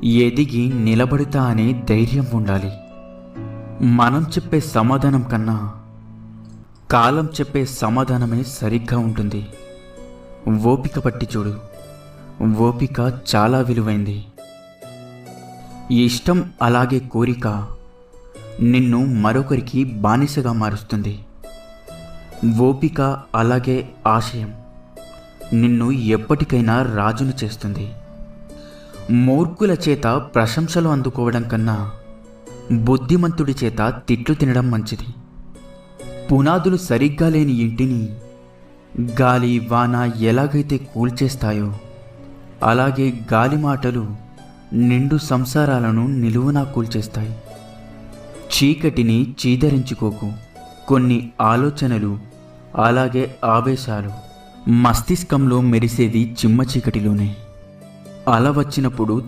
ఎదిగి నిలబడతా అనే ధైర్యం ఉండాలి. మనం చెప్పే సమాధానం కన్నా కాలం చెప్పే సమాధానమే సరిగ్గా ఉంటుంది. ఓపిక పట్టి చూడు, ఓపిక చాలా విలువైంది. ఇష్టం అలాగే కోరిక నిన్ను మరొకరికి బానిసగా మారుస్తుంది. ఓపిక అలాగే ఆశయం నిన్ను ఎప్పటికైనా రాజును చేస్తుంది. మూర్ఖుల చేత ప్రశంసలు అందుకోవడం కన్నా బుద్ధిమంతుడి చేత తిట్లు తినడం మంచిది. పునాదులు సరిగ్గా లేని ఇంటిని గాలి వాన ఎలాగైతే కూల్చేస్తాయో అలాగే గాలి మాటలు నిండు సంసారాలను నిలువునా కూల్చేస్తాయి. చీకటిని చీదరించుకోకు. కొన్ని ఆలోచనలు అలాగే ఆవేశాలు మస్తిష్కంలో మెరిసేది చిమ్మ చీకటిలోనే. అల వచ్చినప్పుడు